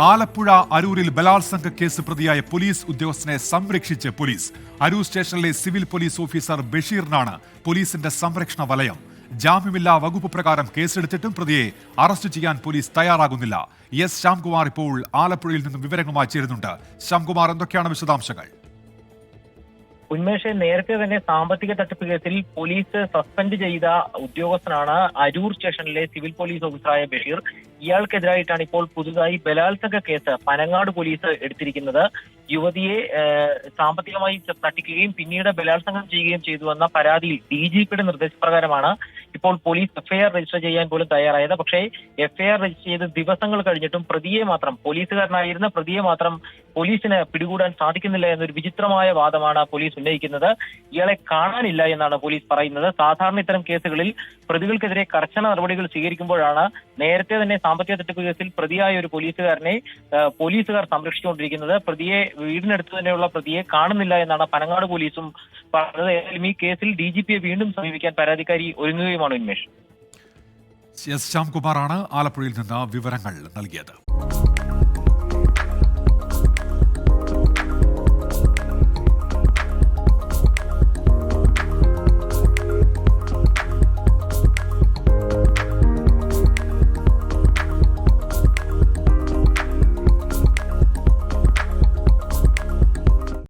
ആലപ്പുഴ അരൂരിൽ ബലാത്സംഗ കേസ് പ്രതിയായ പോലീസ് ഉദ്യോഗസ്ഥനെ സംരക്ഷിച്ച് പോലീസ്. അരൂർ സ്റ്റേഷനിലെ സിവിൽ പോലീസ് ഓഫീസർ ബഷീറിനാണ് പോലീസിന്റെ സംരക്ഷണ വലയം. ജാമ്യമില്ലാ വകുപ്പ് പ്രകാരം കേസെടുത്തിട്ടും പ്രതിയെ അറസ്റ്റ് ചെയ്യാൻ പോലീസ് തയ്യാറാകുന്നില്ല. എസ് ശ്യാംകുമാർ ഇപ്പോൾ ആലപ്പുഴയിൽ നിന്നും വിവരങ്ങളുമായി ചേരുന്നുണ്ട്. ശ്യാംകുമാർ, എന്തൊക്കെയാണ് വിശദാംശങ്ങൾ? ഉന്മേഷ്, നേരത്തെ തന്നെ സാമ്പത്തിക തട്ടിപ്പ് കേസിൽ പോലീസ് സസ്പെൻഡ് ചെയ്ത ഉദ്യോഗസ്ഥനാണ് അരൂർ സ്റ്റേഷനിലെ സിവിൽ പോലീസ് ഓഫീസറായ ബഷീർ. ഇയാൾക്കെതിരായിട്ടാണ് ഇപ്പോൾ പുതുതായി ബലാത്സംഗ കേസ് പനങ്ങാട് പോലീസ് എടുത്തിരിക്കുന്നത്. യുവതിയെ സാമ്പത്തികമായി തട്ടിക്കുകയും പിന്നീട് ബലാത്സംഗം ചെയ്യുകയും ചെയ്തുവെന്ന പരാതിയിൽ DGPയുടെ നിർദ്ദേശപ്രകാരമാണ് ഇപ്പോൾ പോലീസ് FIR രജിസ്റ്റർ ചെയ്യാൻ പോലും തയ്യാറായത്. പക്ഷേ FIR രജിസ്റ്റർ ചെയ്ത് ദിവസങ്ങൾ കഴിഞ്ഞിട്ടും പോലീസുകാരനായിരുന്ന പ്രതിയെ മാത്രം പോലീസിന് പിടികൂടാൻ സാധിക്കുന്നില്ല എന്നൊരു വിചിത്രമായ വാദമാണ് പോലീസ് ഉന്നയിക്കുന്നത്. ഇയാളെ കാണാനില്ല എന്നാണ് പോലീസ് പറയുന്നത്. സാധാരണ ഇത്തരം കേസുകളിൽ പ്രതികൾക്കെതിരെ കർശന നടപടികൾ സ്വീകരിക്കുമ്പോഴാണ് നേരത്തെ തന്നെ സാമ്പത്തിക തട്ടിപ്പ് കേസിൽ പ്രതിയായ ഒരു പോലീസുകാരനെ പോലീസുകാർ സംരക്ഷിച്ചുകൊണ്ടിരിക്കുന്നത്. പ്രതിയെ വീടിനടുത്ത് തന്നെയുള്ള പ്രതിയെ കാണുന്നില്ല എന്നാണ് പനങ്ങാട് പോലീസും പറഞ്ഞത്. ഏതായാലും ഈ കേസിൽ DGPയെ വീണ്ടും സമീപിക്കാൻ പരാതിക്കാരി ഒരുങ്ങുകയുമാണ് ഉന്മേഷ്. എസ് ശ്യാംകുമാറാണ് ആലപ്പുഴയിൽ നിന്ന് വിവരങ്ങൾ നൽകിയത്.